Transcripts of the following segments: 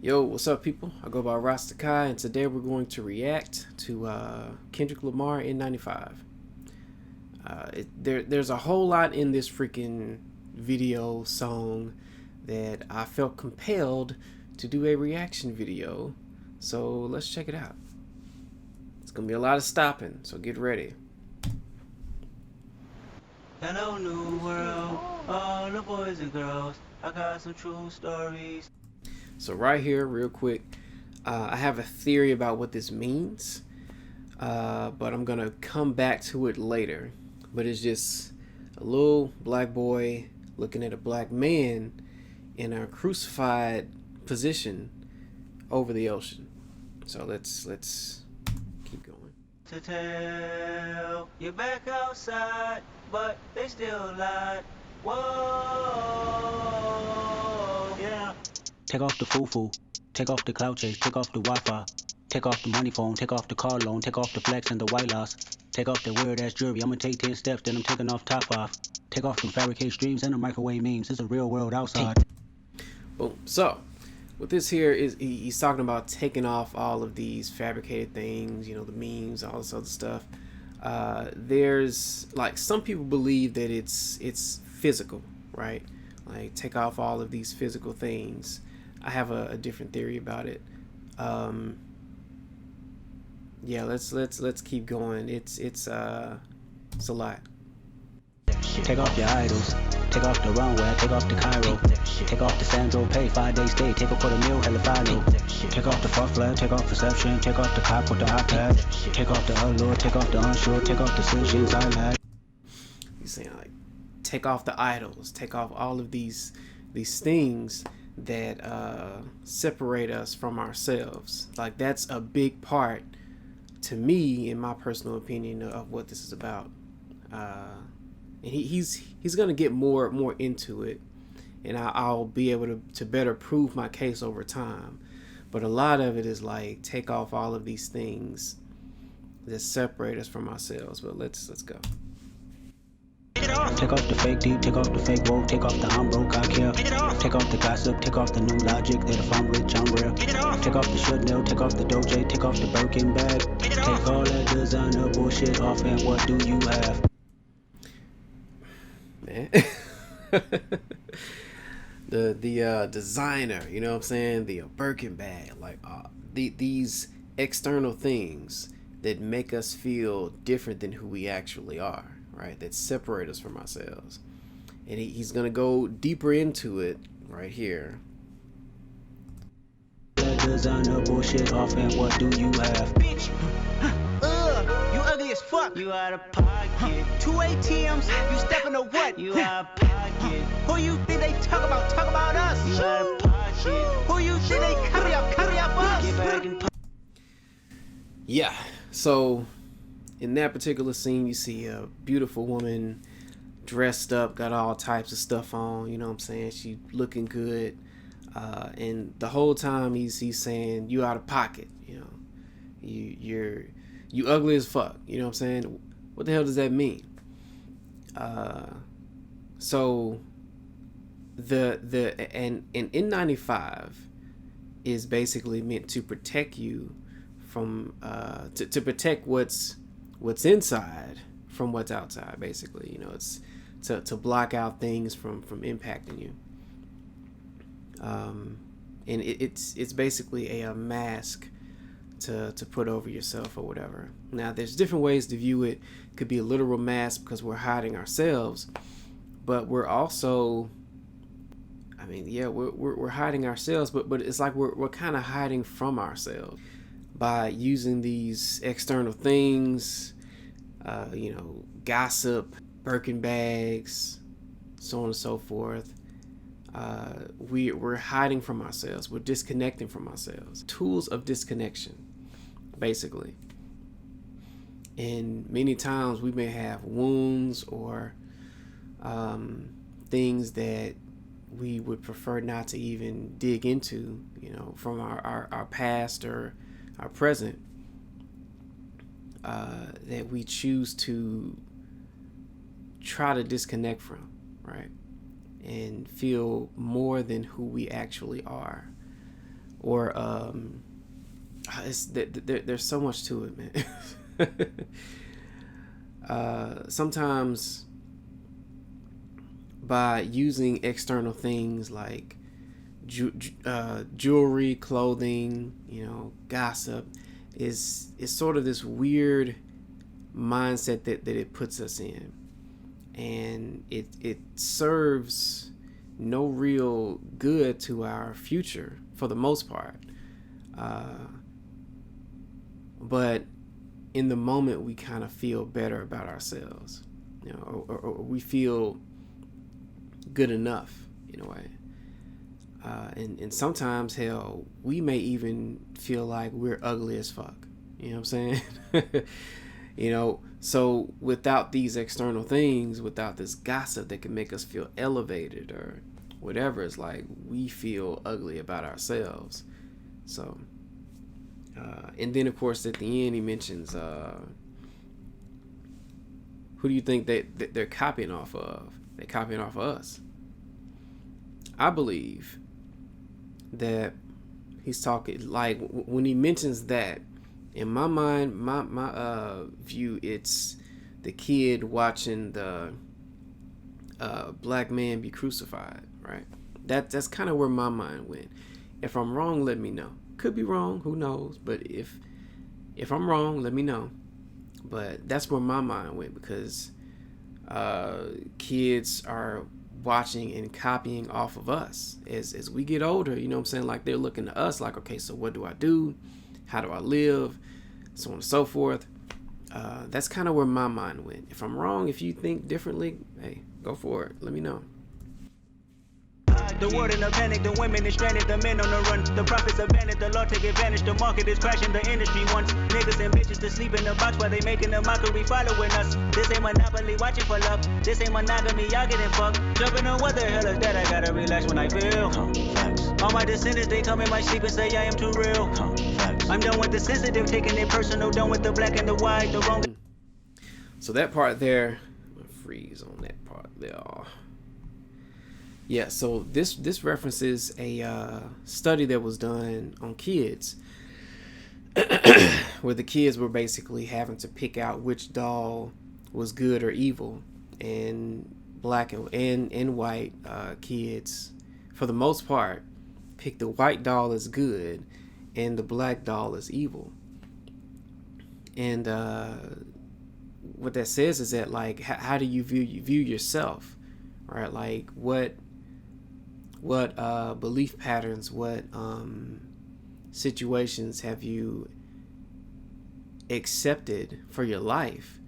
Yo, what's up, people? I go by Rasdakai, and today we're going to react to Kendrick Lamar N95. There's a whole lot in this freaking video song that I felt compelled to do a reaction video, so let's check it out. It's gonna be a lot of stopping, so get ready. Hello, new world, all the boys and girls. I got some true stories. So right here, real quick, I have a theory about what this means, but I'm gonna come back to it later. But it's just a little black boy looking at a black man in a crucified position over the ocean. So let's keep going. To tell you're back outside, but they still lied. Whoa, yeah. Take off the foo-foo, take off the cloud chase, take off the Wi-Fi, take off the money phone, take off the car loan, take off the flex and the white loss, take off the weird ass jewelry. I'ma take 10 steps, then I'm taking off top off. Take off the fabricate streams and the microwave memes. It's a real world outside. Boom. So what this here is, he's talking about taking off all of these fabricated things, you know, the memes, all this other stuff. There's like, some people believe that it's physical, right? Like, take off all of these physical things. I have a different theory about it. Yeah, let's keep going. It's a lot. Take off your idols, take off the runway, take off the Cairo, take off the Sandro pay, 5-day stay, take a quarter meal, hella follow. Take off the fuck flag, take off perception, take off the cop with the iPad, take off the allure, take off the unsure, take off decisions I lack. He's saying, like, take off the idols, take off all of these things that separate us from ourselves. Like, that's a big part, to me, in my personal opinion, of what this is about. And he's gonna get more into it, and I'll be able to better prove my case over time. But a lot of it is like, take off all of these things that separate us from ourselves. But let's go. Take off the fake deep, take off the fake woke, take off the I'm broke, I care. Take off the gossip, take off the new logic that if I'm rich, I'm real. Take off the Chanel, take off the Doja, take off the Birkin bag. Take all that designer bullshit off, and what do you have? Man. the designer, you know what I'm saying? The Birkin bag, like these external things that make us feel different than who we actually are. Right, that separate us from ourselves, and he's gonna go deeper into it right here. Designer bullshit off, and what do you have? Bitch, you ugly as fuck. You out of pocket. 2 ATMs, you stepping to what? You out of pocket. Who you think they talk about? Talk about us. You out of pocket. Who you think they carry up us? Get back in pocket. Yeah, so in that particular scene, you see a beautiful woman dressed up, got all types of stuff on, you know what I'm saying? She looking good. And the whole time he's saying, you out of pocket, you know. You ugly as fuck, you know what I'm saying? What the hell does that mean? So the N95 is basically meant to protect you from to protect what's inside from what's outside, basically. You know, it's to block out things from impacting you. And it's basically a mask to put over yourself or whatever. Now, there's different ways to view it. It could be a literal mask because we're hiding ourselves, but we're also, I mean, yeah, we're hiding ourselves, but it's like we're kind of hiding from ourselves by using these external things, you know, gossip, Birkin bags, so on and so forth. We're hiding from ourselves. We're disconnecting from ourselves. Tools of disconnection, basically. And many times we may have wounds or things that we would prefer not to even dig into, you know, from our past or our present, that we choose to try to disconnect from, right? And feel more than who we actually are, or there's so much to it, man. Sometimes by using external things like jewelry, clothing, gossip, is sort of this weird mindset that it puts us in, and it serves no real good to our future for the most part. But in the moment, we kind of feel better about ourselves, or we feel good enough in a way. And sometimes, hell, we may even feel like we're ugly as fuck. You know what I'm saying? So without these external things, without this gossip that can make us feel elevated or whatever, it's like we feel ugly about ourselves. So, and then of course at the end he mentions, who do you think they're copying off of? They're copying off of us. I believe that he's talking, like, when he mentions that, in my mind, my view, it's the kid watching the black man be crucified, right? That's kind of where my mind went. If I'm wrong, let me know. Could be wrong, who knows? But if I'm wrong, let me know. But that's where my mind went, because kids are watching and copying off of us as we get older. You know what I'm saying? Like, they're looking to us like, okay, so what do I do? How do I live? So on and so forth. That's kind of where my mind went. If I'm wrong, if you think differently, hey, go for it. Let me know. The world in a panic, the women is stranded, the men on the run, the profits abandoned, the law take advantage, the market is crashing, the industry wants niggas and bitches to sleep in the box while they making a mockery following us. This ain't monopoly watching for love, this ain't monogamy, y'all getting fucked. Jumping on what the hell is that? I gotta relax when I feel. All my descendants, they come in my sleep and say I am too real. I'm done with the sensitive, taking it personal, done with the black and the white, the wrong. So that part there, I'm gonna freeze on that part there. Yeah, so this references a study that was done on kids, where the kids were basically having to pick out which doll was good or evil, and black and white kids, for the most part, picked the white doll as good, and the black doll as evil. And what that says is that, like, how do you view yourself, right? Like, what belief patterns, what situations have you accepted for your life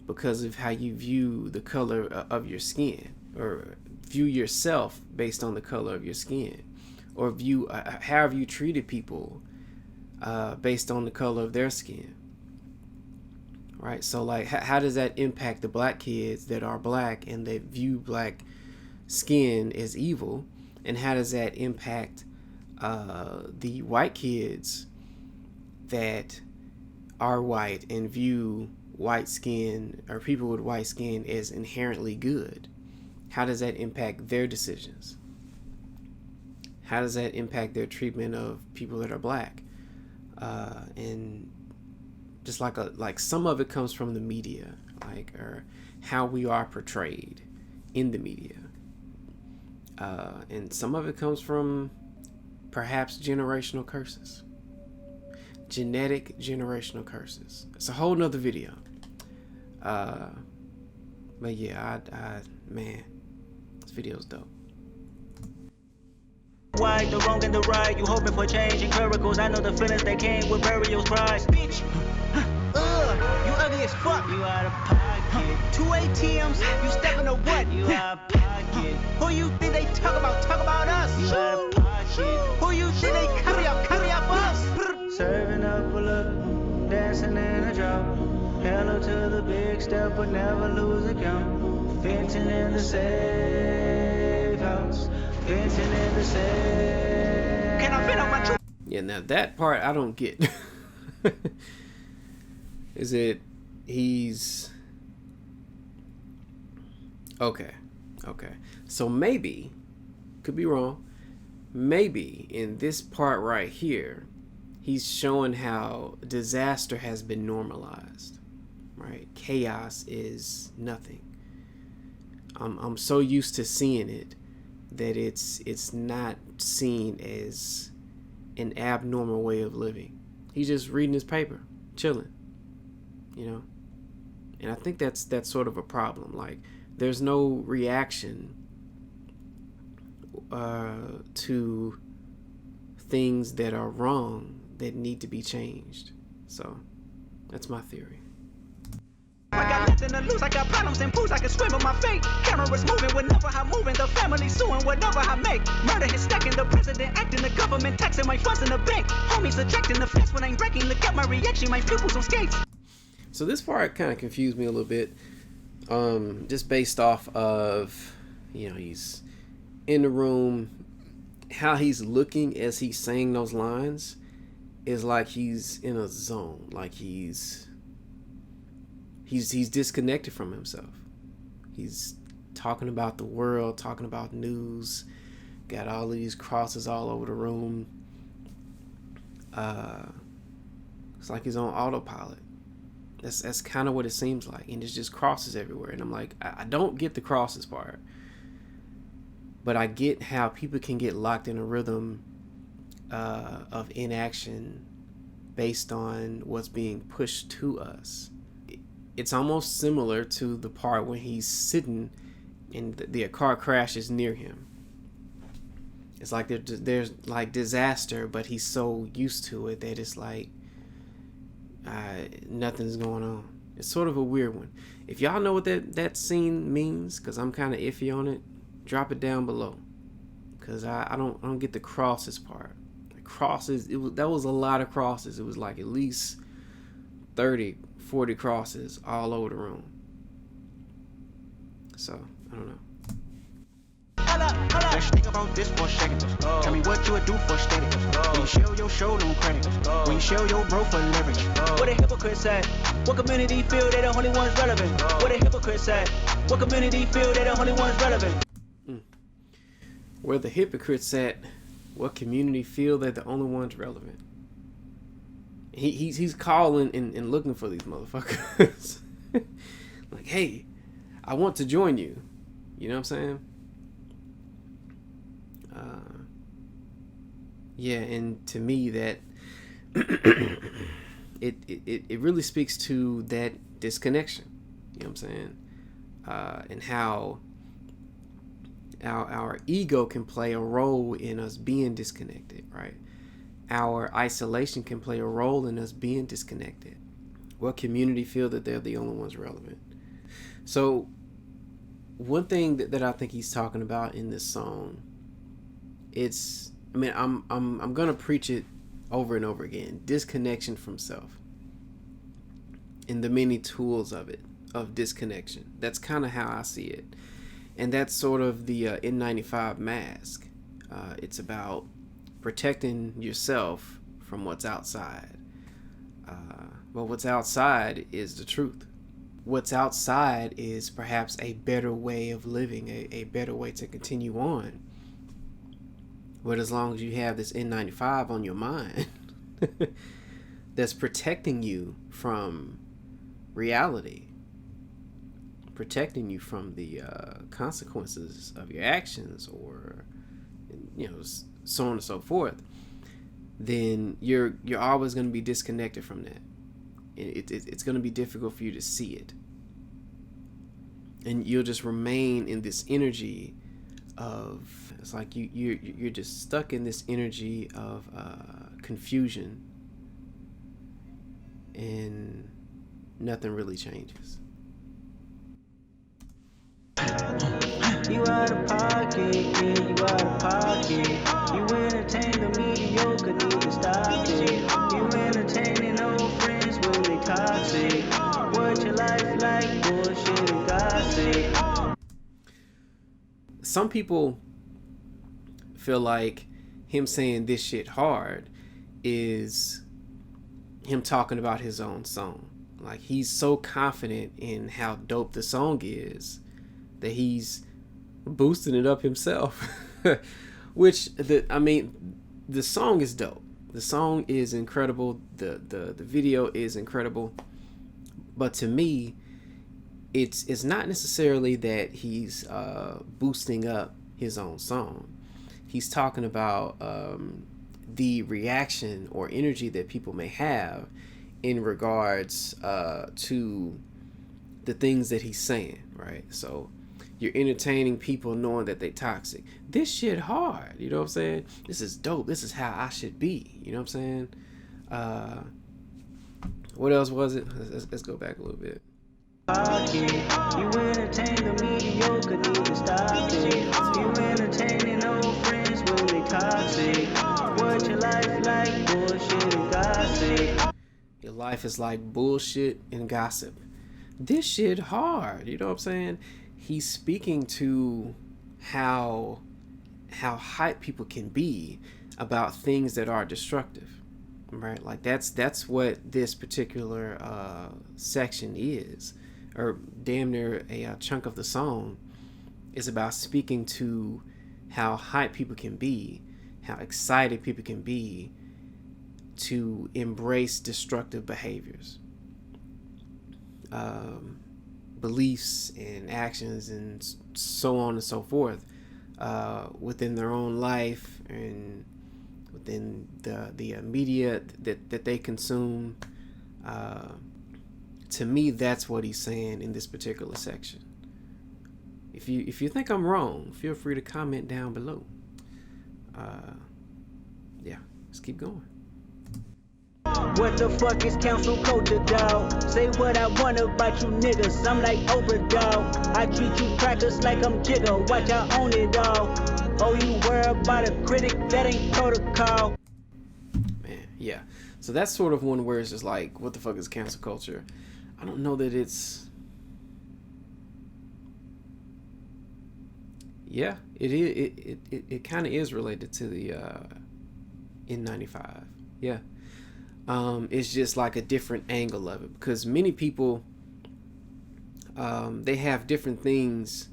because of how you view the color of your skin, or view yourself based on the color of your skin, or view how have you treated people based on the color of their skin, right? So, like, how does that impact the black kids that are black and they view black skin as evil? And how does that impact the white kids that are white and view white skin, or people with white skin, as inherently good? How does that impact their decisions? How does that impact their treatment of people that are black? And just like some of it comes from the media, or how we are portrayed in the media. And some of it comes from perhaps generational curses, genetic generational curses. It's a whole nother video. But yeah, man, this video's dope. Why the wrong and the right? You hoping for change and miracles? I know the feelings that came with burial cries. Bitch, you ugly as fuck. You out of pocket. 2 ATMs, you stepping to what? You out of pocket. Who you think they talk about us? You out of pocket. Who you think they copy up us? Serving up a look, dancing in a drop. Hello to the big step, but never lose a count. Venting in the safe house. Venting in the safe. Can I fit on my truth? Yeah, now that part I don't get. Is it he's okay. So maybe, could be wrong, maybe in this part right here, he's showing how disaster has been normalized, right? Chaos is nothing. I'm so used to seeing it that it's not seen as an abnormal way of living. He's just reading his paper, chilling, you know? And I think that's sort of a problem. Like, there's no reaction to things that are wrong that need to be changed. So that's my theory. I got nothing to lose, I got problems and pools, I can swim with my fate. Cameras moving whenever I'm moving, the family suing whatever I make. Murder is stacking, the president acting, the government taxing my funds in the bank. Homies ejecting the fence when I'm breaking, look at my reaction, my pupils on skates. So this part kind of confused me a little bit, just based off of, you know, he's in the room, how he's looking as he's saying those lines is like he's in a zone, like he's disconnected from himself. He's talking about the world, talking about news, got all of these crosses all over the room. It's like he's on autopilot. That's kind of what it seems like, and it's just crosses everywhere. And I'm like, I don't get the crosses part, but I get how people can get locked in a rhythm of inaction based on what's being pushed to us. It's almost similar to the part when he's sitting and the car crashes near him. It's like there's like disaster, but he's so used to it that it's like nothing's going on. It's sort of a weird one. If y'all know what that scene means, because I'm kind of iffy on it, drop it down below, because I don't get the crosses part. The crosses, that was a lot of crosses. It was like at least 30, 40 crosses all over the room. So I don't know. Let's think about this for a second. Tell me what you would do for steady. When you show your show no credit. When you show your bro for leverage. What a hypocrite said. What community feel they the only ones relevant? What a hypocrite said. What community feel they the only ones relevant? Where the hypocrites at? What community feel they're the only ones relevant? He's calling and looking for these motherfuckers. Like, hey, I want to join you. You know what I'm saying? Yeah, and to me that it really speaks to that disconnection. You know what I'm saying? And how our ego can play a role in us being disconnected, right? Our isolation can play a role in us being disconnected. What community feel that they're the only ones relevant? So one thing that I think he's talking about in this song, I'm gonna preach it over and over again. Disconnection from self. And the many tools of disconnection. That's kind of how I see it. And that's sort of the N95 mask. It's about protecting yourself from what's outside. But what's outside is the truth. What's outside is perhaps a better way of living, a better way to continue on. But as long as you have this N95 on your mind that's protecting you from reality, protecting you from the consequences of your actions, or so on and so forth, then you're always going to be disconnected from that. It's going to be difficult for you to see it, and you'll just remain in this energy of, it's like you're just stuck in this energy of confusion, and nothing really changes. You out of pocket, yeah, you out of pocket. You entertain the mediocre, need to stop it. You entertaining old friends when they toxic. What your life like, bullshit and gossip. Some people feel like him saying this shit hard is him talking about his own song. Like, he's so confident in how dope the song is that he's boosting it up himself. Which the song is dope. The song is incredible. The video is incredible. But to me, it's not necessarily that he's boosting up his own song. He's talking about the reaction or energy that people may have in regards to the things that he's saying, right? So you're entertaining people knowing that they toxic. This shit hard, you know what I'm saying? This is dope. This is how I should be, you know what I'm saying? What else was it? Let's go back a little bit. You entertain the mediocre, need to stop it. You entertaining old friends when they toxic. What your life like, bullshit and gossip. Your life is like bullshit and gossip. This shit hard, you know what I'm saying? He's speaking to how hype people can be about things that are destructive, right? Like that's what this particular section is, or damn near a chunk of the song is about, speaking to how hype people can be, how excited people can be to embrace destructive behaviors, beliefs and actions and so on and so forth, within their own life and within the media that they consume. To me, that's what he's saying in this particular section. If you think I'm wrong, feel free to comment down below. Yeah, let's keep going. What the fuck is council culture, dog? Say what I want about you niggas, I'm like Oprah, dog. I treat you crackers like I'm Jigga, watch I own it all. Oh, you worry about a critic, that ain't protocol. Man, yeah. So that's sort of one where it's just like, what the fuck is cancel culture? I don't know that it's... Yeah, it is. It kind of is related to the N95. Yeah. It's just like a different angle of it, because many people, they have different things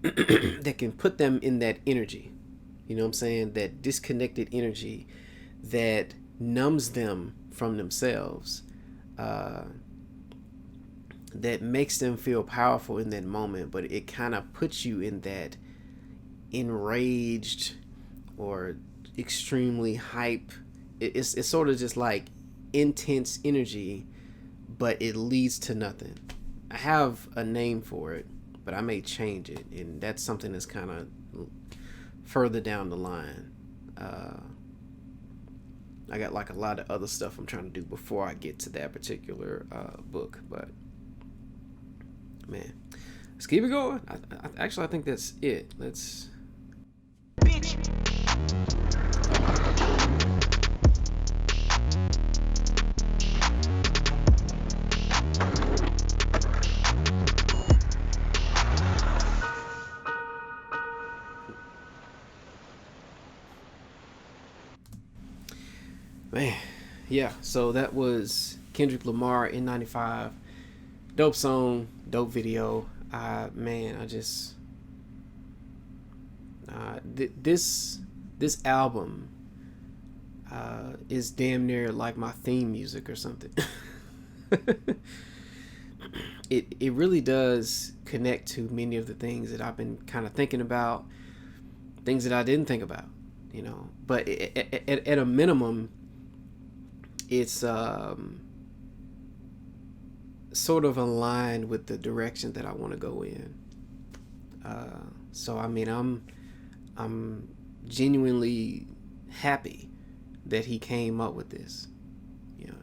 that can put them in that energy, you know what I'm saying, that disconnected energy that numbs them from themselves, that makes them feel powerful in that moment, but it kind of puts you in that enraged or extremely hype. It's sort of just like intense energy, but it leads to nothing. I have a name for it, but I may change it, and that's something that's kind of further down the line. I got like a lot of other stuff I'm trying to do before I get to that particular book, but man, let's keep it going. I think that's it. Let's... Bitch. Man, yeah, so that was Kendrick Lamar, N95. Dope song, dope video. This album is damn near like my theme music or something. It really does connect to many of the things that I've been kind of thinking about, things that I didn't think about, you know. But at a minimum, it's sort of aligned with the direction that I want to go in. So I mean, I'm genuinely happy that he came up with this. You know,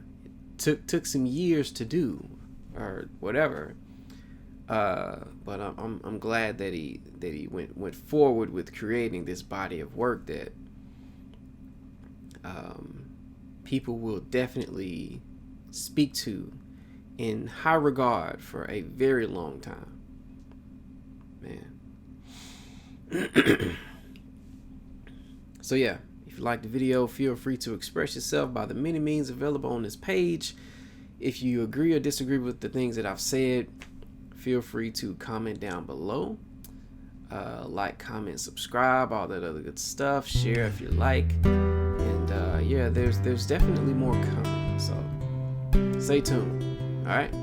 it took some years to do or whatever. But I'm glad that he went forward with creating this body of work that people will definitely speak to in high regard for a very long time. Man. So yeah, if you like the video, feel free to express yourself by the many means available on this page. If you agree or disagree with the things that I've said, feel free to comment down below. Like, comment, subscribe, all that other good stuff. Share if you like. And yeah, there's definitely more coming. So stay tuned. All right.